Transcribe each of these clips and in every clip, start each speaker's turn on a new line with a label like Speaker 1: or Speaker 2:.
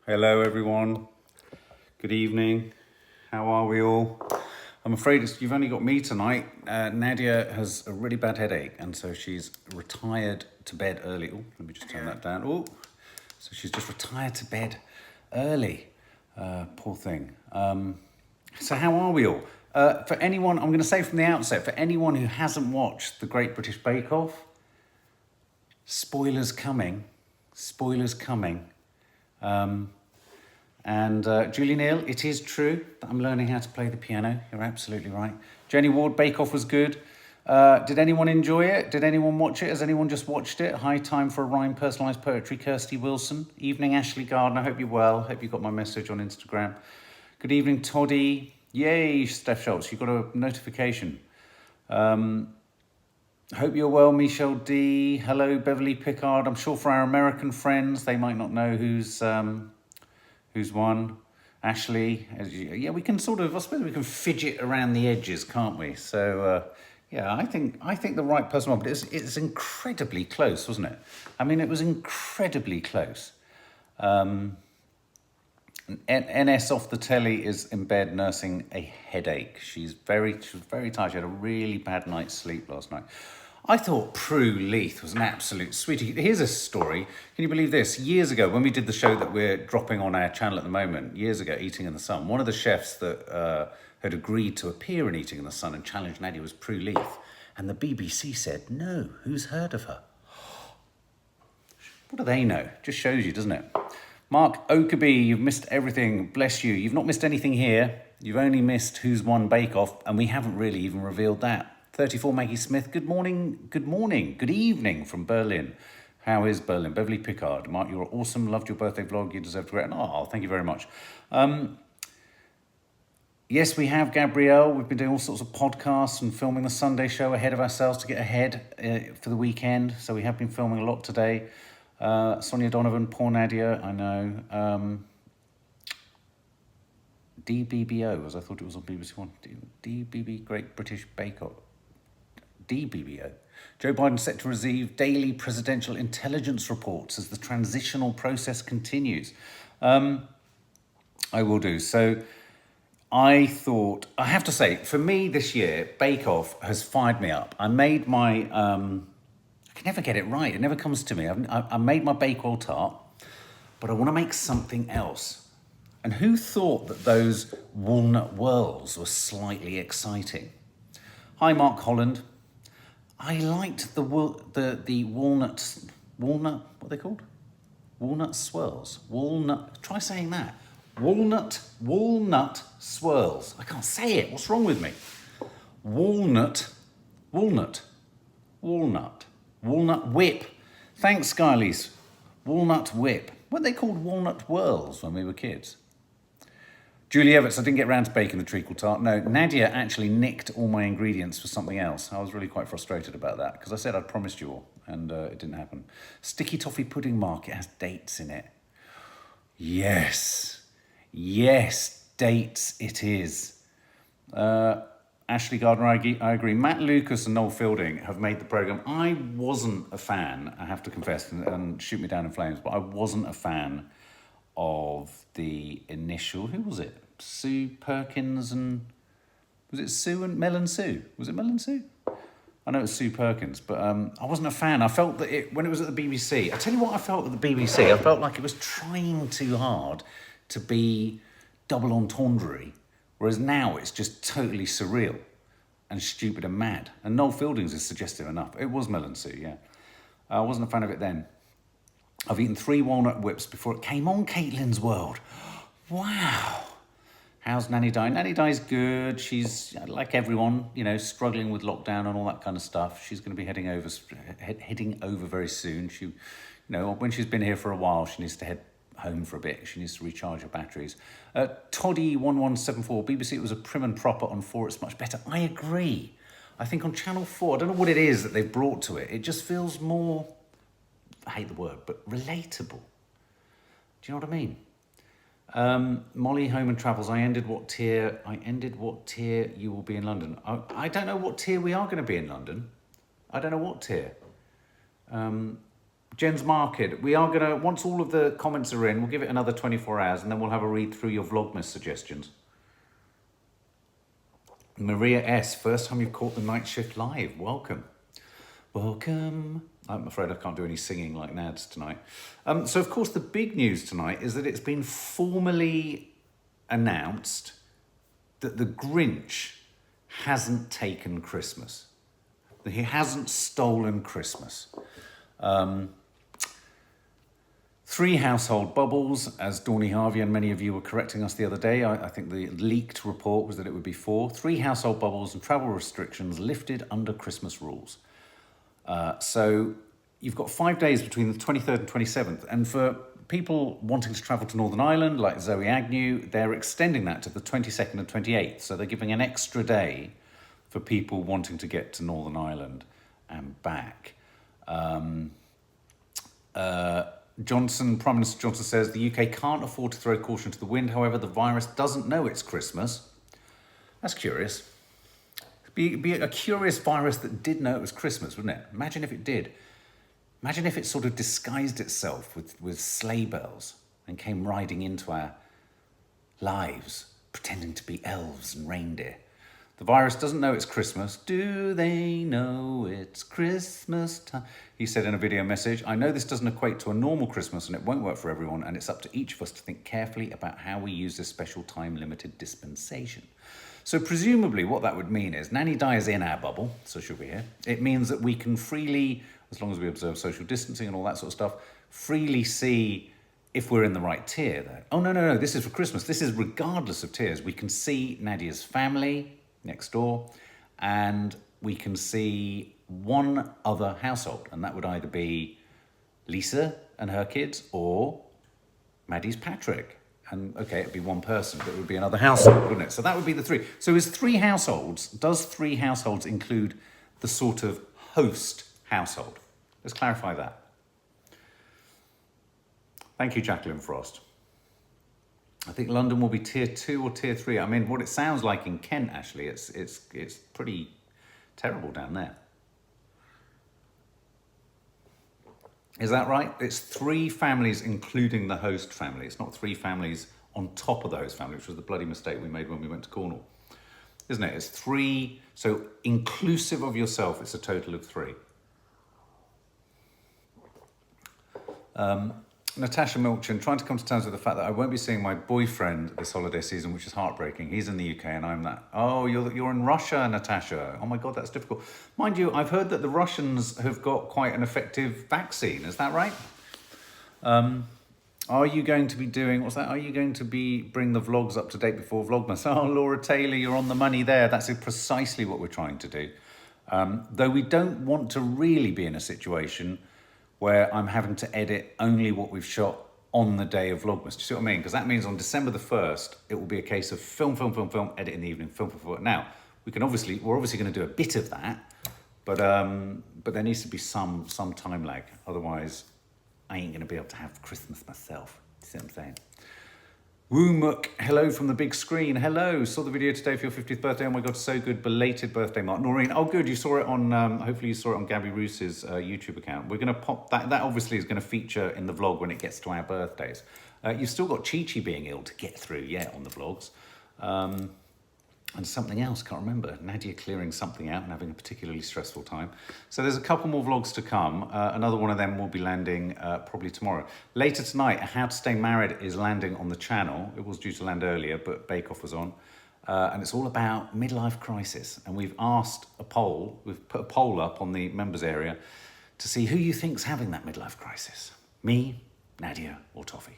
Speaker 1: Hello everyone, good evening, how are we all? I'm afraid you've only got me tonight. Nadia has a really bad headache and so she's retired to bed early. Oh, let me just turn that down. Oh, so she's just retired to bed early, poor thing. So how are we all? For anyone, I'm going to say from the outset, for anyone who hasn't watched The Great British Bake Off, spoilers coming, spoilers coming. Julie Neal, it is true that I'm learning how to play the piano. You're absolutely right. Jenny Ward, Bake Off was good. Did anyone enjoy it? Did anyone watch it? Has anyone just watched it? High Time for a Rhyme, Personalised Poetry, Kirsty Wilson. Evening, Ashley Gardner. Hope you're well. Hope you got my message on Instagram. Good evening, Toddy. Yay, Steph Schultz. You got a notification. Hope you're well, Michelle D. Hello, Beverly Pickard. I'm sure for our American friends, they might not know who's won. Ashley, yeah, we can sort of, I suppose we can fidget around the edges, can't we? So, yeah, I think the right person won, but it's incredibly close, wasn't it? I mean, it was incredibly close. NS off the telly is in bed nursing a headache. She was very tired. She had a really bad night's sleep last night. I thought Prue Leith was an absolute sweetie. Here's a story. Can you believe this? Years ago, when we did the show that we're dropping on our channel at the moment, years ago, Eating in the Sun, one of the chefs that had agreed to appear in Eating in the Sun and challenge Nadia was Prue Leith. And the BBC said, no, who's heard of her? What do they know? Just shows you, doesn't it? Mark Oakerby, you've missed everything. Bless you. You've not missed anything here. You've only missed Who's Won Bake Off, and we haven't really even revealed that. 34 Maggie Smith, good morning, good evening from Berlin. How is Berlin? Beverly Pickard, Mark, you're awesome. Loved your birthday vlog. You deserve to get it. Oh, thank you very much. Yes, we have Gabrielle. We've been doing all sorts of podcasts and filming the Sunday show ahead of ourselves to get ahead for the weekend. So we have been filming a lot today. Sonia Donovan, poor Nadia, I know. DBBO, as I thought it was on BBC One. DBB, Great British Bake Off. DBBO. Joe Biden set to receive daily presidential intelligence reports as the transitional process continues. I will do. So I thought, I have to say, for me this year, Bake Off has fired me up. I made my... I can never get it right. It never comes to me. I made my Bakewell tart, but I want to make something else. And who thought that those walnut whirls were slightly exciting? Hi, Mark Holland. I liked the walnut, what are they called? Walnut swirls. Try saying that. Walnut swirls. I can't say it. What's wrong with me? Walnut whip. Thanks, Skylies. Walnut whip. Weren't they called walnut whirls when we were kids? Julie Everts, I didn't get round to baking the treacle tart. No, Nadia actually nicked all my ingredients for something else. I was really quite frustrated about that because I said I'd promised you all and it didn't happen. Sticky toffee pudding, Mark. It has dates in it. Yes, dates it is. Ashley Gardner, I agree. Matt Lucas and Noel Fielding have made the programme. I wasn't a fan, I have to confess, and shoot me down in flames, but I wasn't a fan of the initial, who was it? Sue Perkins and... Was it Sue and Mel and Sue? Was it Mel and Sue? I know it was Sue Perkins, but I wasn't a fan. I felt that when it was at the BBC, I tell you what I felt at the BBC, I felt like it was trying too hard to be double entendre, whereas now it's just totally surreal and stupid and mad. And Noel Fielding's is suggestive enough. It was Mel and Sue, yeah. I wasn't a fan of it then. I've eaten 3 walnut whips before it came on Caitlin's World. Wow. How's Nanny Di? Nanny Di's good. She's, like everyone, struggling with lockdown and all that kind of stuff. She's going to be heading over very soon. She, when she's been here for a while, she needs to head home for a bit. She needs to recharge her batteries. Toddy1174, BBC, it was a prim and proper. On 4, it's much better. I agree. I think on Channel 4, I don't know what it is that they've brought to it. It just feels more, I hate the word, but relatable. Do you know what I mean? Molly Home and Travels, I ended what tier you will be in London. I don't know what tier we are going to be in London. I don't know what tier. Jen's Market. We are going to, once all of the comments are in, we'll give it another 24 hours and then we'll have a read through your Vlogmas suggestions. Maria S., first time you've caught the night shift live. Welcome. Welcome. I'm afraid I can't do any singing like Nads tonight. So, of course, the big news tonight is that it's been formally announced that the Grinch hasn't taken Christmas. That he hasn't stolen Christmas. 3 household bubbles, as Dawny Harvey and many of you were correcting us the other day. I think the leaked report was that it would be 4. 3 household bubbles and travel restrictions lifted under Christmas rules. So you've got 5 days between the 23rd and 27th. And for people wanting to travel to Northern Ireland, like Zoe Agnew, they're extending that to the 22nd and 28th. So they're giving an extra day for people wanting to get to Northern Ireland and back. Prime Minister Johnson says the UK can't afford to throw caution to the wind. However, the virus doesn't know it's Christmas. That's curious. It'd be a curious virus that did know it was Christmas, wouldn't it? Imagine if it did. Imagine if it sort of disguised itself with sleigh bells and came riding into our lives, pretending to be elves and reindeer. The virus doesn't know it's Christmas. Do they know it's Christmas time? He said in a video message, I know this doesn't equate to a normal Christmas and it won't work for everyone, and it's up to each of us to think carefully about how we use this special time-limited dispensation. So presumably what that would mean is Nanny Di is in our bubble, so she'll be here. It means that we can freely, as long as we observe social distancing and all that sort of stuff, freely see if we're in the right tier there. Oh, no, this is for Christmas. This is regardless of tiers. We can see Nadia's family next door, and we can see one other household, and that would either be Lisa and her kids or Maddie's Patrick. And okay, it'd be one person, but it would be another household, wouldn't it? So that would be the 3. So is 3 households, does 3 households include the sort of host household? Let's clarify that. Thank you, Jacqueline Frost. I think London will be tier 2 or tier 3. I mean, what it sounds like in Kent, actually, it's pretty terrible down there. Is that right? It's 3 families, including the host family. It's not 3 families on top of the host family, which was the bloody mistake we made when we went to Cornwall. Isn't it? It's 3, so inclusive of yourself, it's a total of 3. Natasha Milchin, trying to come to terms with the fact that I won't be seeing my boyfriend this holiday season, which is heartbreaking. He's in the UK and I'm that. Oh, you're in Russia, Natasha. Oh my God, that's difficult. Mind you, I've heard that the Russians have got quite an effective vaccine. Is that right? Are you going to be doing, what's that? Are you going to bring the vlogs up to date before Vlogmas? Oh, Laura Taylor, you're on the money there. That's precisely what we're trying to do. Though we don't want to really be in a situation where I'm having to edit only what we've shot on the day of Vlogmas. Do you see what I mean? Because that means on December the 1st, it will be a case of film, edit in the evening, film. Now, we're obviously going to do a bit of that, but there needs to be some time lag. Otherwise, I ain't going to be able to have Christmas myself. You see what I'm saying? Woomuk, hello from the big screen. Hello, saw the video today for your 50th birthday. Oh my God, so good. Belated birthday, Mark. Noreen, oh good, you saw it on, hopefully you saw it on Gabby Roos's YouTube account. We're going to pop, that obviously is going to feature in the vlog when it gets to our birthdays. You've still got Chi-Chi being ill to get through, yeah, on the vlogs. And something else, can't remember. Nadia clearing something out and having a particularly stressful time. So there's a couple more vlogs to come. Another one of them will be landing probably tomorrow. Later tonight, How to Stay Married is landing on the channel. It was due to land earlier, but Bake Off was on. And it's all about midlife crisis. And we've asked a poll, we've put a poll up on the members area to see who you think's having that midlife crisis. Me, Nadia, or Toffee.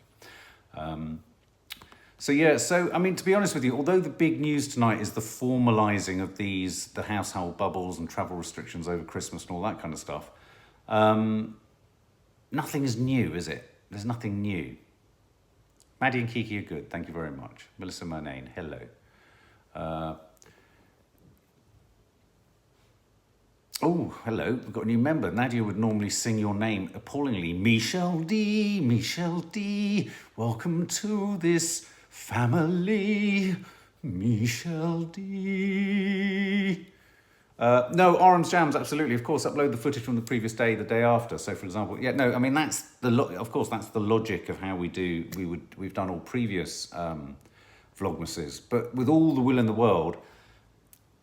Speaker 1: So yeah, I mean, to be honest with you, although the big news tonight is the formalising of the household bubbles and travel restrictions over Christmas and all that kind of stuff, nothing is new, is it? There's nothing new. Maddie and Kiki are good, thank you very much. Melissa Murnane, hello. Oh, hello, we've got a new member. Nadia would normally sing your name appallingly. Michelle D, welcome to this family, Michelle D. No, Orange Jams, absolutely. Of course, upload the footage from the previous day, the day after. So, for example, yeah, no, I mean, that's of course, that's the logic of how we've done all previous Vlogmases. But with all the will in the world,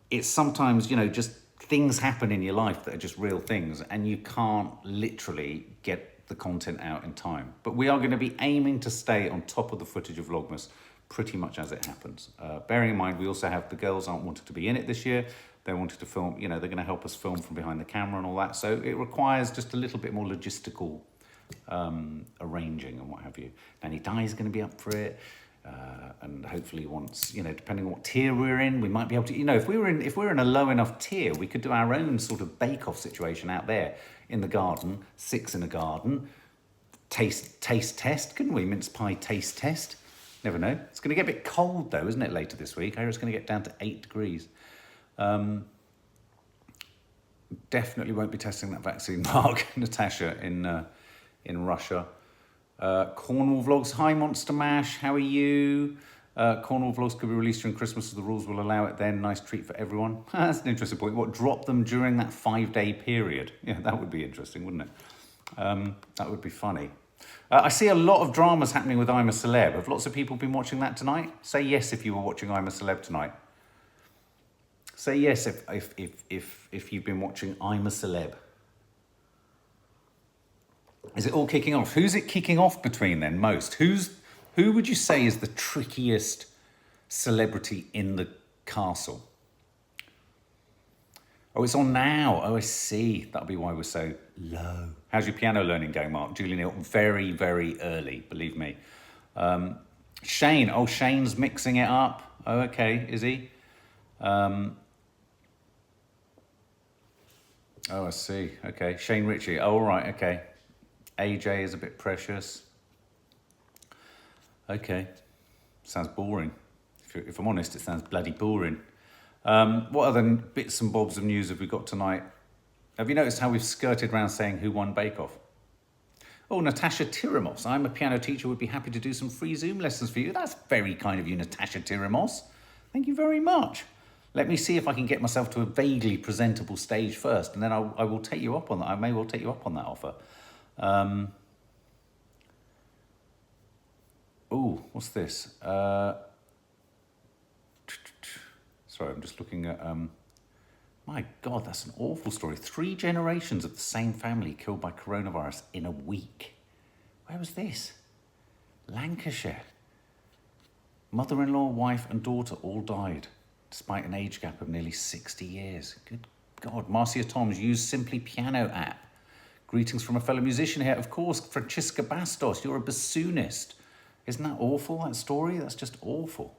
Speaker 1: it's sometimes, just things happen in your life that are just real things, and you can't literally get the content out in time. But we are going to be aiming to stay on top of the footage of Vlogmas pretty much as it happens. Bearing in mind, we also have the girls aren't wanted to be in it this year. They wanted to film, they're going to help us film from behind the camera and all that. So it requires just a little bit more logistical arranging and what have you. Nanny Di is going to be up for it. And hopefully once, depending on what tier we're in, we might be able to, if we're in a low enough tier, we could do our own sort of bake-off situation out there in the garden, 6 in a garden, taste test, couldn't we? Mince pie taste test. Never know. It's going to get a bit cold though, isn't it, later this week? I hear it's going to get down to 8 degrees. Definitely won't be testing that vaccine, Mark. Natasha in Russia. Cornwall Vlogs, hi Monster Mash, how are you? Cornwall Vlogs could be released during Christmas if the rules will allow it then. Nice treat for everyone. That's an interesting point. What, drop them during that 5-day period? Yeah, that would be interesting, wouldn't it? That would be funny. I see a lot of dramas happening with I'm a Celeb. Have lots of people been watching that tonight? Say yes if you were watching I'm a Celeb tonight. Say yes if you've been watching I'm a Celeb. Is it all kicking off? Who's it kicking off between then most? Who would you say is the trickiest celebrity in the castle? Oh, it's on now. Oh, I see. That'll be why we're so low. How's your piano learning going, Mark? Julie Neal, very, very early, believe me. Shane. Oh, Shane's mixing it up. Oh, okay. Is he? Oh, I see. Okay. Shane Ritchie. Oh, all right. Okay. AJ is a bit precious. Okay. Sounds boring. If I'm honest, it sounds bloody boring. What other bits and bobs of news have we got tonight? Have you noticed how we've skirted around saying who won Bake Off? Oh, Natasha Tiramos. I'm a piano teacher, would be happy to do some free Zoom lessons for you. That's very kind of you, Natasha Tiramos. Thank you very much. Let me see if I can get myself to a vaguely presentable stage first, and then I will take you up on that. I may well take you up on that offer. Oh, what's this? Sorry, I'm just looking at... my God, that's an awful story. 3 generations of the same family killed by coronavirus in a week. Where was this? Lancashire. Mother-in-law, wife and daughter all died, despite an age gap of nearly 60 years. Good God. Marcia Toms, use Simply Piano app. Greetings from a fellow musician here. Of course, Francisca Bastos, you're a bassoonist. Isn't that awful, that story? That's just awful.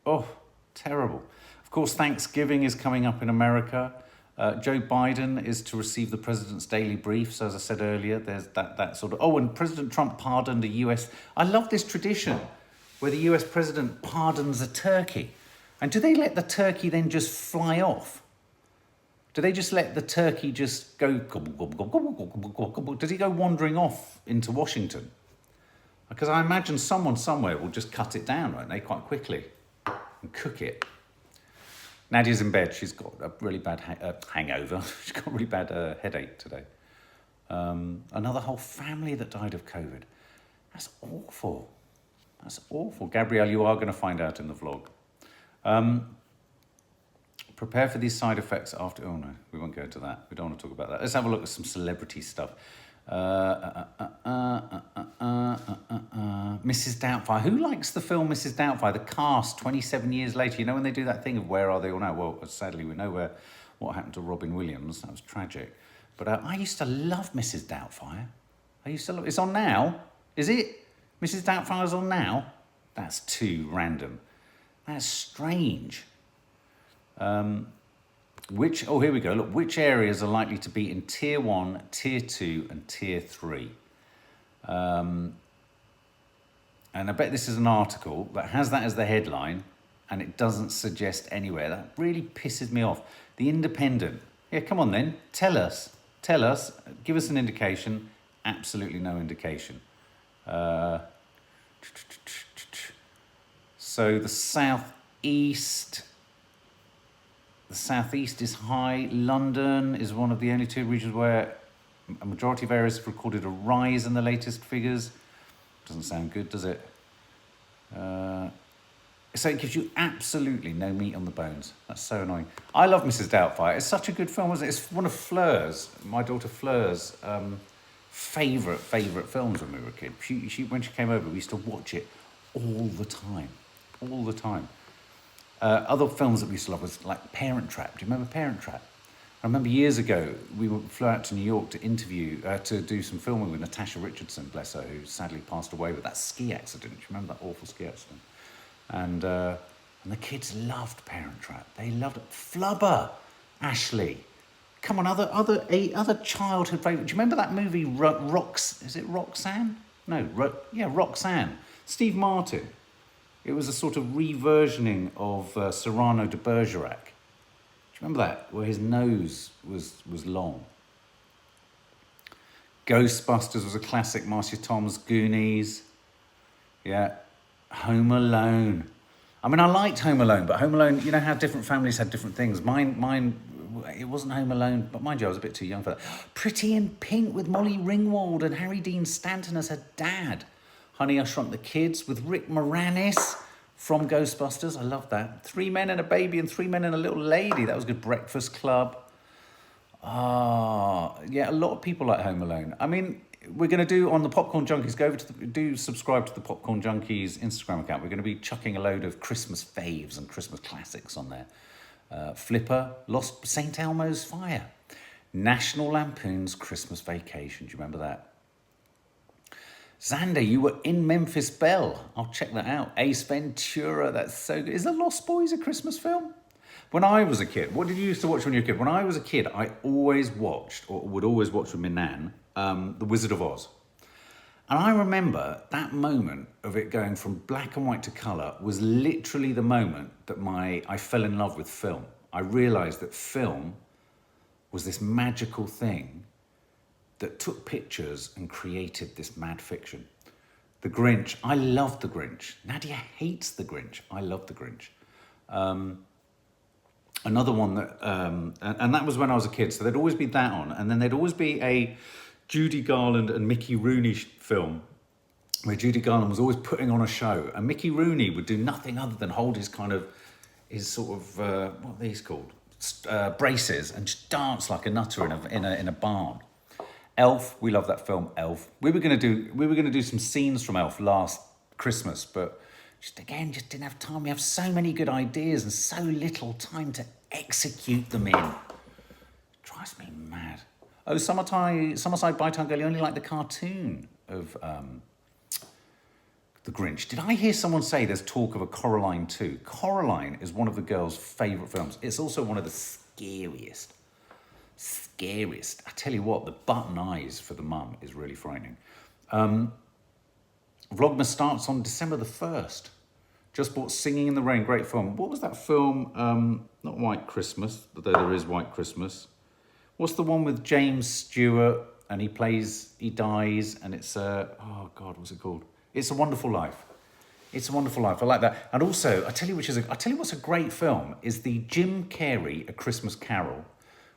Speaker 1: Oh, terrible. Of course, Thanksgiving is coming up in America. Joe Biden is to receive the president's daily brief. So as I said earlier, there's that sort of... Oh, and President Trump pardoned a US... I love this tradition where the US president pardons a turkey. And do they let the turkey then just fly off? Do they just let the turkey just go... Does he go wandering off into Washington? Because I imagine someone somewhere will just cut it down, won't they, quite quickly and cook it. Nadia's in bed. She's got a really bad hangover. She's got a really bad headache today. Another whole family that died of COVID. That's awful. That's awful. Gabrielle, you are going to find out in the vlog. Prepare for these side effects after... Oh, no, we won't go into that. We don't want to talk about that. Let's have a look at some celebrity stuff. Mrs. Doubtfire. Who likes the film Mrs. Doubtfire? The cast, 27 years later. You know when they do that thing of where are they all now? Well, sadly, we know what happened to Robin Williams. That was tragic. But I used to love Mrs. Doubtfire. It's on now. Is it? Mrs. Doubtfire's on now? That's too random. That's strange. Oh, here we go. Look, which areas are likely to be in Tier 1, Tier 2, and Tier 3? And I bet this is an article that has that as the headline, and it doesn't suggest anywhere. That really pisses me off. The Independent. Yeah, come on then. Tell us. Give us an indication. Absolutely no indication. So the Southeast... The southeast is high. London is one of the only two regions where a majority of areas have recorded a rise in the latest figures. Doesn't sound good, does it? So it gives you absolutely no meat on the bones. That's so annoying. I love Mrs. Doubtfire. It's such a good film, isn't it? It's one of Fleur's, my daughter Fleur's, favourite films when we were a kid. When she came over, we used to watch it all the time. All the time. Other films that we used to love was like Parent Trap. Do you remember Parent Trap? I remember years ago, we flew out to New York to do some filming with Natasha Richardson, bless her, who sadly passed away with that ski accident. Do you remember that awful ski accident? And the kids loved Parent Trap. They loved it. Flubber, Ashley. Come on, other childhood favourite. Do you remember that movie, is it Roxanne? No, Roxanne. Steve Martin. It was a sort of reversioning of Cyrano de Bergerac. Do you remember that? Where his nose was long. Ghostbusters was a classic. Marcia Tom's Goonies. Yeah. Home Alone. I mean, I liked Home Alone, but Home Alone, you know how different families had different things. Mine, it wasn't Home Alone, but mind you, I was a bit too young for that. Pretty in Pink with Molly Ringwald and Harry Dean Stanton as her dad. Honey, I Shrunk the Kids with Rick Moranis from Ghostbusters. I love that. 3 Men and a Baby and 3 Men and a Little Lady. That was good. Breakfast Club. Yeah, a lot of people like Home Alone. I mean, we're going to do on the Popcorn Junkies, go over to subscribe to the Popcorn Junkies Instagram account. We're going to be chucking a load of Christmas faves and Christmas classics on there. Flipper, St. Elmo's Fire. National Lampoon's Christmas Vacation. Do you remember that? Xander, you were in Memphis Belle. I'll check that out. Ace Ventura, that's so good. Is The Lost Boys a Christmas film? When I was a kid, what did you used to watch when you were a kid? When I was a kid, I always watched, or would always watch with my nan, The Wizard of Oz. And I remember that moment of it going from black and white to colour was literally the moment that I fell in love with film. I realised that film was this magical thing that took pictures and created this mad fiction. The Grinch, I loved The Grinch. Nadia hates The Grinch. I love The Grinch. Another one that, and that was when I was a kid, so there'd always be that on, and then there'd always be a Judy Garland and Mickey Rooney film where Judy Garland was always putting on a show, and Mickey Rooney would do nothing other than hold his sort of, what are these called? Braces, and just dance like a nutter in a barn. Elf, we love that film, Elf. We were gonna do some scenes from Elf last Christmas, but just didn't have time. We have so many good ideas and so little time to execute them in. Drives me mad. Oh, Summerside Bytown Girl, you only like the cartoon of The Grinch. Did I hear someone say there's talk of a Coraline 2? Coraline is one of the girls' favourite films. It's also one of the scariest. I tell you what, the button eyes for the mum is really frightening. Vlogmas starts on December the 1st. Just bought Singing in the Rain, great film. What was that film? Not White Christmas, though there is White Christmas. What's the one with James Stewart and he dies and it's, oh God, what's it called? It's a Wonderful Life. It's a Wonderful Life, I like that. And also, I tell you what's a great film, is the Jim Carrey A Christmas Carol,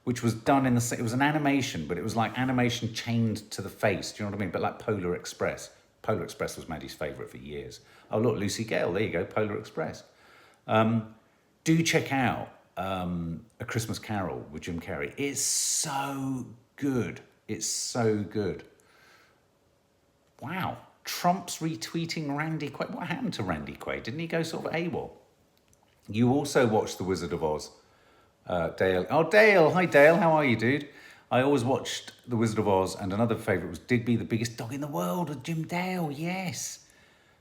Speaker 1: which was done it was an animation, but it was like animation chained to the face, do you know what I mean? But like Polar Express. Polar Express was Maddie's favourite for years. Oh, look, Lucy Gale, there you go, Polar Express. Do check out A Christmas Carol with Jim Carrey. It's so good. It's so good. Wow. Trump's retweeting Randy Quaid. What happened to Randy Quaid? Didn't he go sort of AWOL? You also watched The Wizard of Oz. Dale. Oh, Dale. Hi, Dale. How are you, dude? I always watched The Wizard of Oz, and another favourite was Digby, the Biggest Dog in the World with Jim Dale. Yes.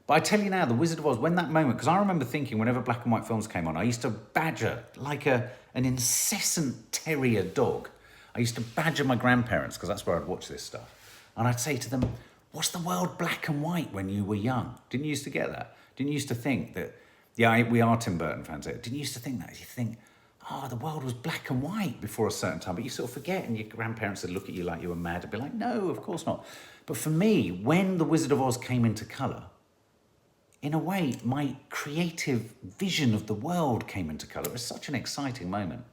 Speaker 1: But I tell you now, The Wizard of Oz, when that moment, because I remember thinking whenever black and white films came on, I used to badger like an incessant terrier dog. I used to badger my grandparents, because that's where I'd watch this stuff. And I'd say to them, what's the world black and white when you were young? Didn't you used to get that? Didn't you used to think that, yeah, we are Tim Burton fans. Didn't you used to think that? You think, oh, the world was black and white before a certain time, but you sort of forget, and your grandparents would look at you like you were mad and be like, no, of course not. But for me, when The Wizard of Oz came into colour, in a way, my creative vision of the world came into colour. It was such an exciting moment.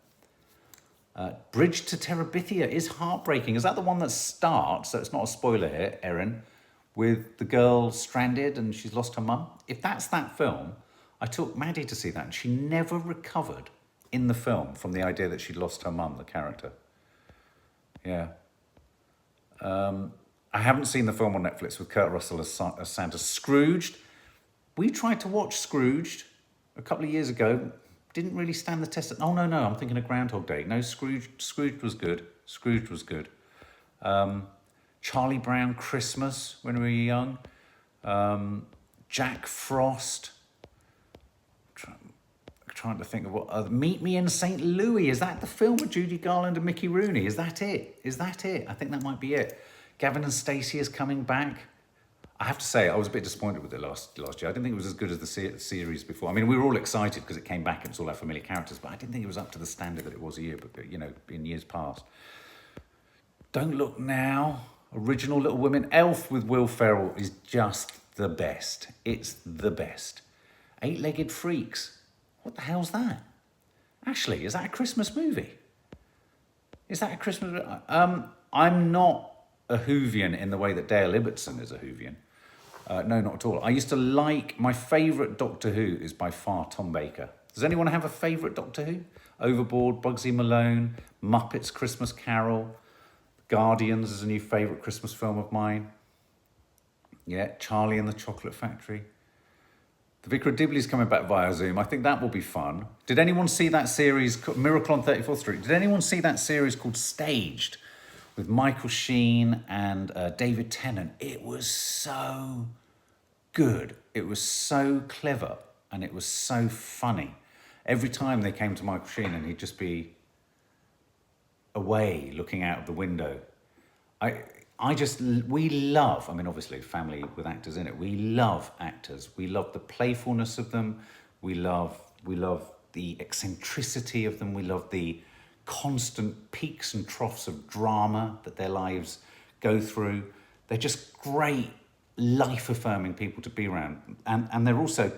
Speaker 1: Bridge to Terabithia is heartbreaking. Is that the one that starts, so it's not a spoiler here, Erin, with the girl stranded and she's lost her mum? If that's that film, I took Maddie to see that and she never recovered in the film from the idea that she'd lost her mum, the character. Yeah. I haven't seen the film on Netflix with Kurt Russell as Santa. Scrooged. We tried to watch Scrooged a couple of years ago. Didn't really stand the test. Oh, no, I'm thinking of Groundhog Day. No, Scrooged was good. Scrooged was good. Charlie Brown Christmas when we were young. Jack Frost. Trying to think of what Meet Me in St. Louis. Is that the film with Judy Garland and Mickey Rooney? Is that it? I think that might be it. Gavin and Stacey is coming back. I have to say, I was a bit disappointed with it last year. I didn't think it was as good as the series before. I mean, we were all excited because it came back and it's all our familiar characters, but I didn't think it was up to the standard that it was in years past. Don't Look Now, original Little Women. Elf with Will Ferrell is just the best. It's the best. Eight-Legged Freaks. What the hell's that? Ashley, is that a Christmas movie? I'm not a Whovian in the way that Dale Ibbotson is a Whovian. No, not at all. I used to like, my favourite Doctor Who is by far Tom Baker. Does anyone have a favourite Doctor Who? Overboard, Bugsy Malone, Muppets Christmas Carol, Guardians is a new favourite Christmas film of mine. Yeah, Charlie and the Chocolate Factory. The Vicar of Dibley's coming back via Zoom. I think that will be fun. Did anyone see that series, Miracle on 34th Street? Did anyone see that series called Staged with Michael Sheen and David Tennant? It was so good. It was so clever and it was so funny. Every time they came to Michael Sheen and he'd just be away looking out of the window. We love, I mean, obviously family with actors in it. We love actors. We love the playfulness of them. We love the eccentricity of them. We love the constant peaks and troughs of drama that their lives go through. They're just great, life-affirming people to be around. And they're also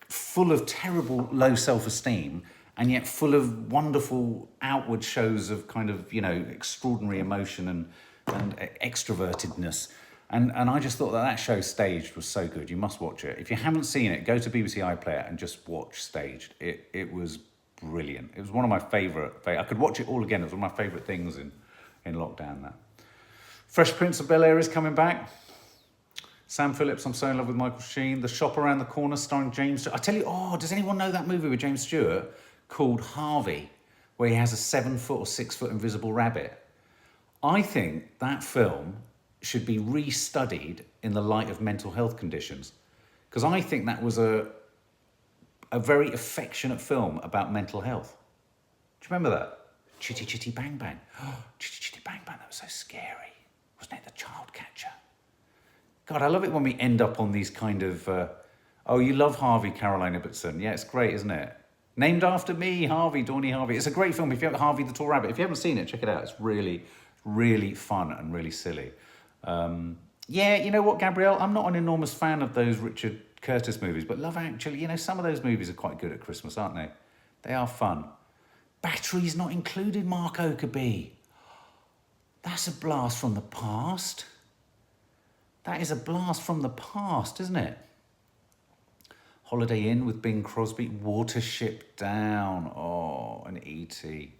Speaker 1: full of terrible low self-esteem and yet full of wonderful outward shows of kind of, extraordinary emotion and extrovertedness. And I just thought that show Staged was so good. You must watch it. If you haven't seen it, go to BBC iPlayer and just watch Staged. It was brilliant. It was one of my favourite. I could watch it all again. It was one of my favourite things in lockdown. That Fresh Prince of Bel-Air is coming back. Sam Phillips, I'm so in love with Michael Sheen. The Shop Around the Corner starring James Stewart. I tell you, does anyone know that movie with James Stewart called Harvey, where he has a 7-foot or 6-foot invisible rabbit? I think that film should be restudied in the light of mental health conditions, because I think that was a very affectionate film about mental health. Do you remember that? Chitty Chitty Bang Bang. Chitty Chitty Bang Bang, that was so scary. Wasn't it? The Child Catcher. God, I love it when we end up on these kind of, you love Harvey, Caroline Ibbotson. Yeah, it's great, isn't it? Named after me, Harvey, Dawny Harvey. It's a great film. If you have Harvey the Tall Rabbit, if you haven't seen it, check it out. It's really, really fun and really silly. Yeah, you know what, Gabrielle? I'm not an enormous fan of those Richard Curtis movies, but Love Actually, some of those movies are quite good at Christmas, aren't they? They are fun. Batteries Not Included, Mark Oakerby. That's a blast from the past. That is a blast from the past, isn't it? Holiday Inn with Bing Crosby. Watership Down. Oh, and E.T.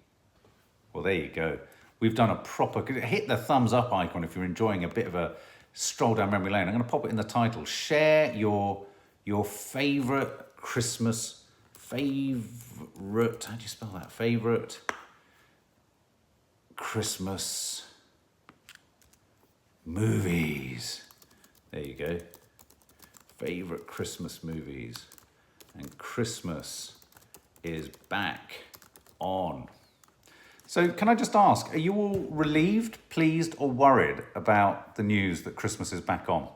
Speaker 1: Well, there you go. We've done a proper... Hit the thumbs up icon if you're enjoying a bit of a stroll down memory lane. I'm going to pop it in the title. Share your favourite Christmas... How do you spell that? Favourite Christmas movies. There you go. Favourite Christmas movies. And Christmas is back on. So can I just ask, are you all relieved, pleased or worried about the news that Christmas is back on?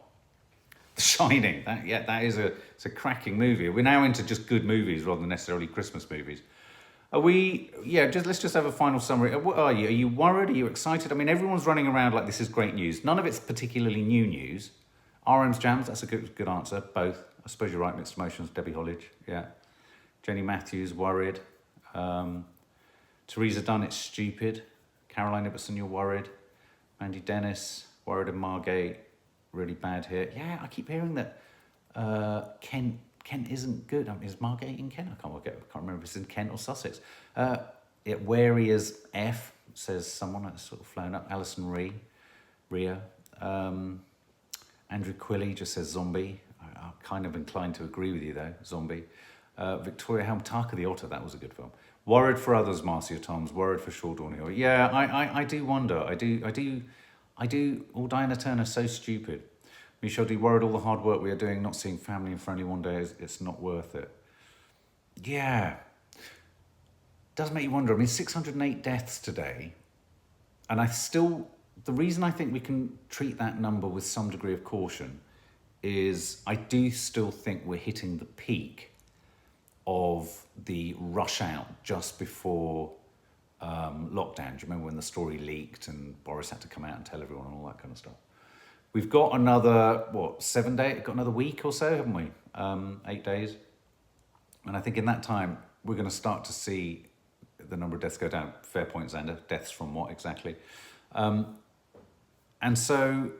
Speaker 1: The Shining, it's a cracking movie. We're now into just good movies rather than necessarily Christmas movies. Let's just have a final summary. What are you? Are you worried? Are you excited? I mean, everyone's running around like this is great news. None of it's particularly new news. RM's Jams, that's a good answer, both. I suppose you're right, Mixed Emotions, Debbie Hollidge, yeah. Jenny Matthews, worried. Teresa Dunn, it's stupid. Caroline Ibbotson, you're worried. Mandy Dennis, worried in Margate, really bad here. Yeah, I keep hearing that Kent isn't good. I mean, is Margate in Kent? I can't remember if it's in Kent or Sussex. Wary as F, says someone that's sort of flown up. Alison Ria. Andrew Quilly just says zombie. I'm kind of inclined to agree with you though, zombie. Victoria Helm, Taka the Otter, that was a good film. Worried for others, Marcia Toms. Worried for Shaw Dornier. Yeah, I do wonder. I do. Oh, Diana Turner, so stupid. Michelle D, worried all the hard work we are doing, not seeing family and friendly one day, it's not worth it. Yeah. Does make you wonder. I mean, 608 deaths today. And the reason I think we can treat that number with some degree of caution is I do still think we're hitting the peak of the rush out just before lockdown. Do you remember when the story leaked and Boris had to come out and tell everyone and all that kind of stuff? We've got another, 7 days? Got another week or so, haven't we? 8 days. And I think in that time, we're going to start to see the number of deaths go down. Fair point, Xander. Deaths from what exactly? And so,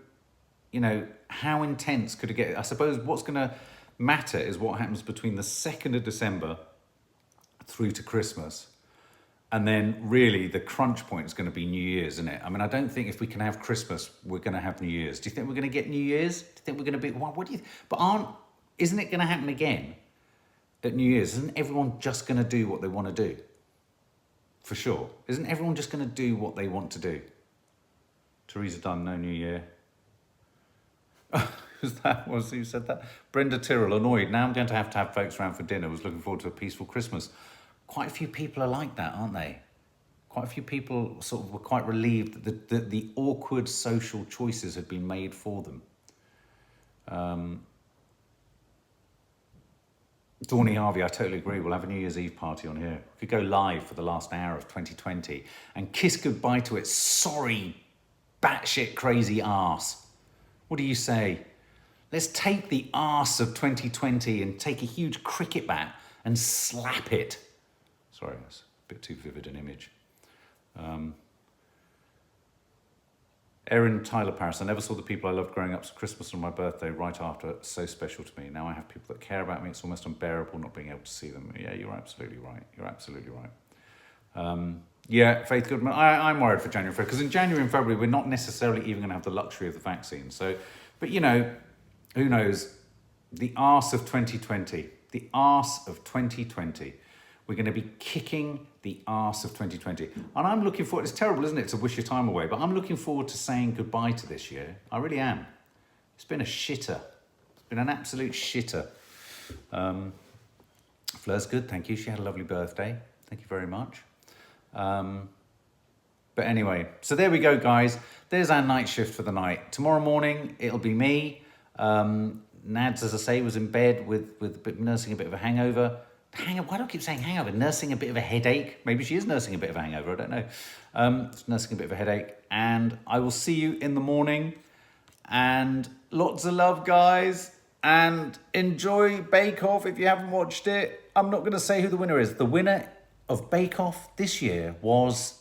Speaker 1: how intense could it get? I suppose what's going to matter is what happens between the 2nd of December through to Christmas. And then really the crunch point is going to be New Year's, isn't it? I mean, I don't think if we can have Christmas, we're going to have New Year's. Do you think we're going to get New Year's? Do you think we're going to be, what do you, but isn't it going to happen again at New Year's? Isn't everyone just going to do what they want to do? For sure. Isn't everyone just going to do what they want to do? Teresa Dunn, no New Year. Who said that? Brenda Tyrrell, annoyed. Now I'm going to have folks around for dinner. Was looking forward to a peaceful Christmas. Quite a few people are like that, aren't they? Quite a few people sort of were quite relieved that the awkward social choices had been made for them. Dawny Harvey, I totally agree. We'll have a New Year's Eve party on here. We could go live for the last hour of 2020 and kiss goodbye to its sorry, batshit crazy arse. What do you say? Let's take the arse of 2020 and take a huge cricket bat and slap it. Sorry, that's a bit too vivid an image. Erin Tyler Paris, I never saw the people I loved growing up, so Christmas on my birthday right after, it's so special to me. Now I have people that care about me, it's almost unbearable not being able to see them. Yeah, you're absolutely right. You're absolutely right. Yeah, Faith Goodman, I'm worried for January, because in January and February, we're not necessarily even going to have the luxury of the vaccine. So, but who knows? The arse of 2020. The arse of 2020. We're going to be kicking the arse of 2020. And I'm looking forward, it's terrible, isn't it, to wish your time away, but I'm looking forward to saying goodbye to this year. I really am. It's been a shitter. It's been an absolute shitter. Fleur's good, thank you. She had a lovely birthday. Thank you very much. But anyway, so there we go, guys. There's our night shift for the night. Tomorrow morning, it'll be me. Nads, as I say, was in bed with nursing a bit of a hangover. Why do I keep saying hangover? Nursing a bit of a headache. Maybe she is nursing a bit of a hangover. I don't know. It's nursing a bit of a headache. And I will see you in the morning. And lots of love, guys. And enjoy Bake Off if you haven't watched it. I'm not going to say who the winner is. The winner of Bake Off this year was